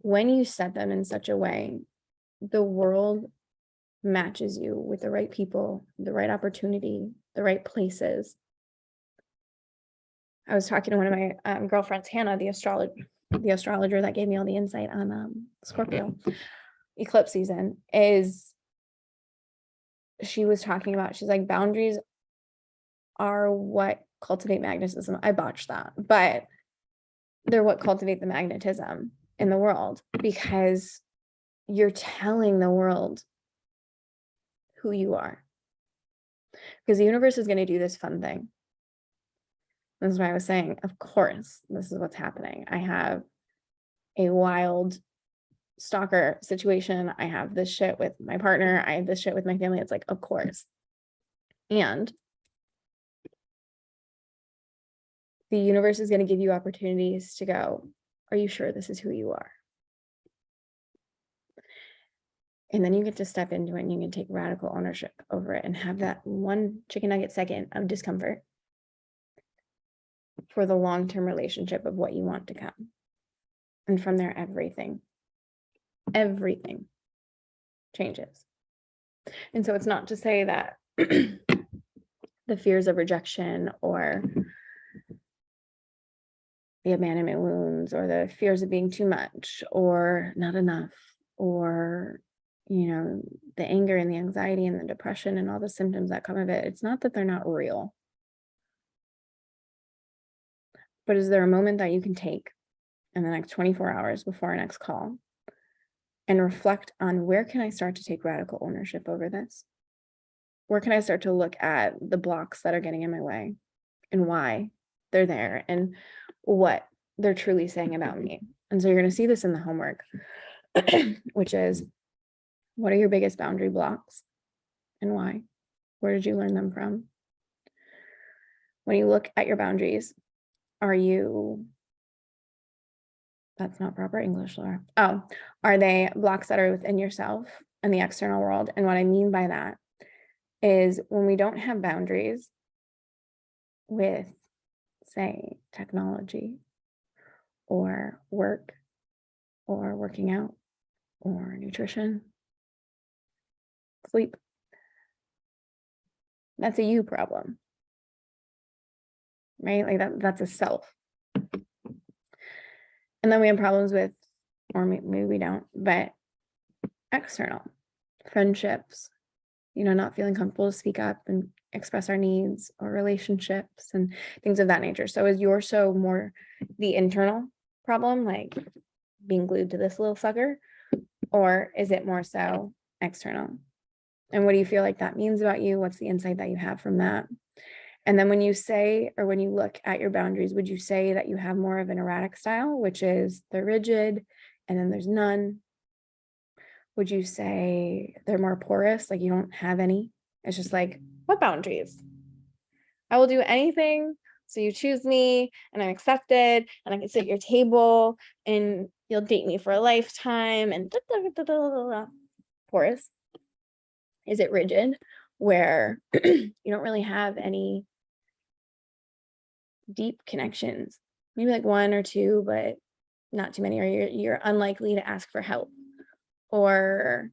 when you set them in such a way, the world matches you with the right people, the right opportunity, the right places. I was talking to one of my girlfriends, Hannah, the astrologer that gave me all the insight on Scorpio eclipse season. She was talking about, she's like, boundaries are what cultivate magnetism. I botched that, but they're what cultivate the magnetism in the world, because you're telling the world who you are. Because the universe is going to do this fun thing. This is why I was saying, of course, this is what's happening. I have a wild stalker situation. I have this shit with my partner. I have this shit with my family. It's like, of course. And the universe is going to give you opportunities to go, are you sure this is who you are? And then you get to step into it, and you can take radical ownership over it and have that one chicken nugget second of discomfort for the long-term relationship of what you want to come. And from there, everything changes. And so it's not to say that the fears of rejection, or the abandonment wounds, or the fears of being too much or not enough, or the anger and the anxiety and the depression and all the symptoms that come of it, it's not that they're not real. But is there a moment that you can take in the next 24 hours before our next call and reflect on, where can I start to take radical ownership over this? Where can I start to look at the blocks that are getting in my way, and why they're there, and what they're truly saying about me? And so you're going to see this in the homework, which is, what are your biggest boundary blocks and why? Where did you learn them from? When you look at your boundaries, that's not proper English, Laura. Oh, are they blocks that are within yourself and the external world? And what I mean by that is, when we don't have boundaries with, say, technology, or work, or working out, or nutrition, sleep, that's a you problem. right? Like that's a self. And then we have problems with, or maybe we don't, but external friendships, not feeling comfortable to speak up and express our needs, or relationships and things of that nature. So is yours so more the internal problem, like being glued to this little sucker, or is it more so external? And what do you feel like that means about you? What's the insight that you have from that? And then when you say, or when you look at your boundaries, would you say that you have more of an erratic style, which is they're rigid and then there's none? Would you say they're more porous, like you don't have any? It's just like, what boundaries? I will do anything so you choose me and I'm accepted and I can sit at your table and you'll date me for a lifetime and porous. Is it rigid, where you don't really have any deep connections, maybe like one or two, but not too many, or you're unlikely to ask for help, or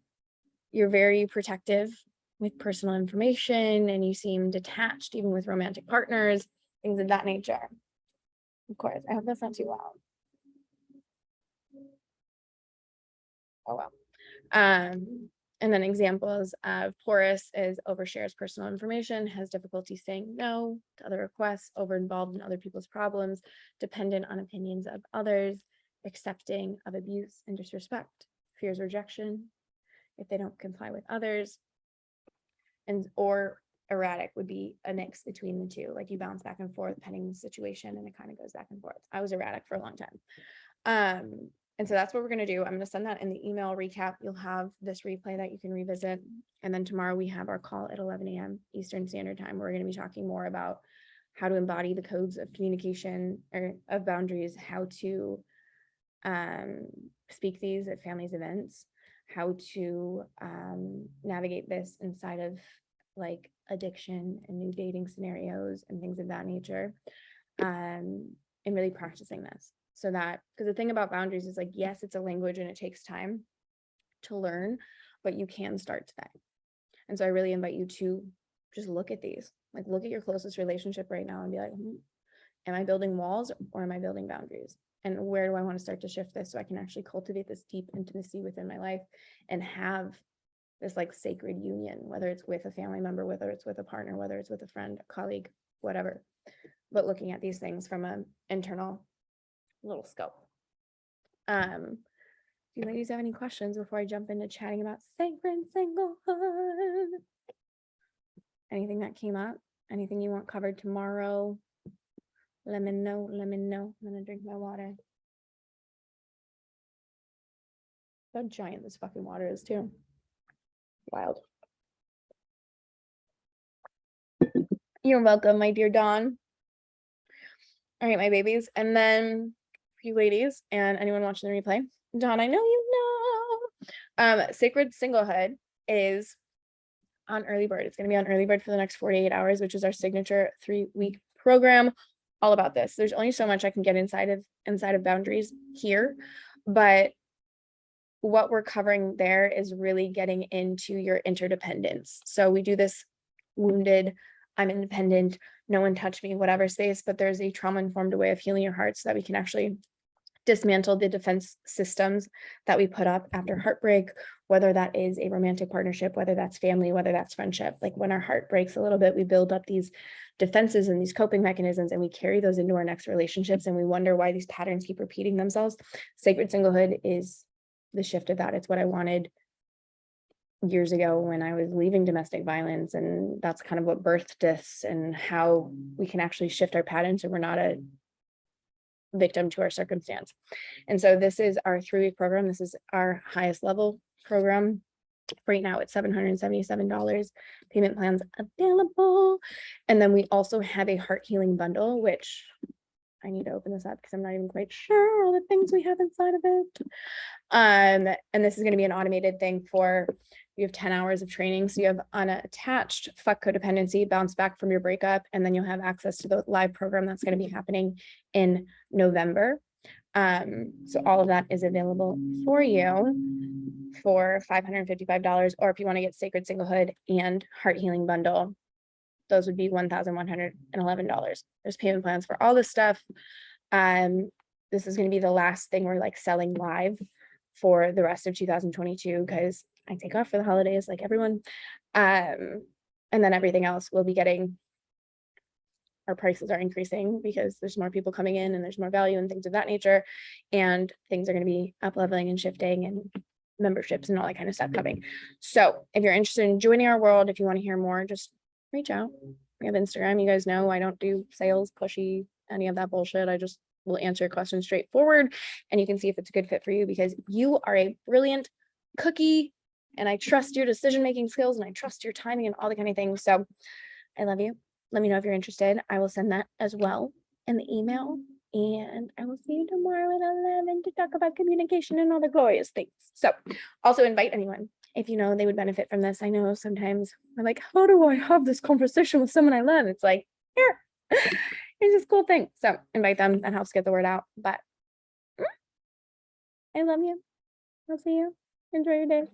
you're very protective with personal information and you seem detached even with romantic partners, things of that nature. Of course, I hope that's not too loud. Oh well. And then examples of porous is overshares personal information, has difficulty saying no to other requests, over-involved in other people's problems, dependent on opinions of others, accepting of abuse and disrespect, fears rejection if they don't comply with others, and or erratic would be a mix between the two, like you bounce back and forth depending on the situation and it kind of goes back and forth. I was erratic for a long time. And so that's what we're going to do. I'm going to send that in the email recap. You'll have this replay that you can revisit. And then tomorrow we have our call at 11 a.m. Eastern Standard Time. We're going to be talking more about how to embody the codes of communication or of boundaries, how to speak these at families events, how to navigate this inside of like addiction and new dating scenarios and things of that nature, and really practicing this. So that, because the thing about boundaries is like, yes, it's a language and it takes time to learn, but you can start today. And so I really invite you to just look at these, like look at your closest relationship right now and be like, am I building walls or am I building boundaries? And where do I want to start to shift this so I can actually cultivate this deep intimacy within my life and have this like sacred union, whether it's with a family member, whether it's with a partner, whether it's with a friend, a colleague, whatever. But looking at these things from an internal little scope. Do you ladies have any questions before I jump into chatting about sacred singlehood? Anything that came up? Anything you want covered tomorrow? Let me know. Let me know. I'm gonna drink my water. How giant this fucking water is too. Wild. You're welcome, my dear Dawn. All right, my babies. And then for you ladies and anyone watching the replay, Dawn, I know you know. Sacred Singlehood is on Early Bird. It's going to be on Early Bird for the next 48 hours, which is our signature 3-week program. All about this. There's only so much I can get inside of boundaries here, but what we're covering there is really getting into your interdependence. So we do this wounded, I'm independent, no one touched me, whatever space, but there's a trauma-informed way of healing your heart so that we can actually dismantle the defense systems that we put up after heartbreak, whether that is a romantic partnership, whether that's family, whether that's friendship. Like when our heart breaks a little bit, we build up these defenses and these coping mechanisms, and we carry those into our next relationships, and we wonder why these patterns keep repeating themselves. Sacred Singlehood is the shift of that. It's what I wanted years ago when I was leaving domestic violence, and that's kind of what birthed this, and how we can actually shift our patterns so we're not a victim to our circumstance. And so this is our 3-week program. This is our highest level program. Right now it's $777. Payment plans available. And then we also have a heart healing bundle, which I need to open this up because I'm not even quite sure all the things we have inside of it. And this is going to be an automated thing for, you have 10 hours of training. So you have unattached, fuck codependency, bounce back from your breakup, and then you'll have access to the live program that's going to be happening in November. So all of that is available for you for $555, or if you want to get Sacred Singlehood and Heart Healing Bundle, those would be $1,111. There's payment plans for all this stuff. This is going to be the last thing we're like selling live for the rest of 2022 because I take off for the holidays like everyone. And then everything else will be getting, our prices are increasing because there's more people coming in and there's more value and things of that nature. And things are going to be up leveling and shifting and memberships and all that kind of stuff coming. So if you're interested in joining our world, if you want to hear more, just reach out. We have Instagram. You guys know I don't do sales, pushy, any of that bullshit. I just will answer your questions straightforward and you can see if it's a good fit for you because you are a brilliant cookie and I trust your decision-making skills and I trust your timing and all the kind of things. So I love you. Let me know if you're interested. I will send that as well in the email. And I will see you tomorrow at 11 to talk about communication and all the glorious things. So also invite anyone if you know they would benefit from this. I know sometimes I'm like, how do I have this conversation with someone I love? it's like, here, it's just a cool thing. So invite them. That helps get the word out. But I love you. I'll see you. Enjoy your day.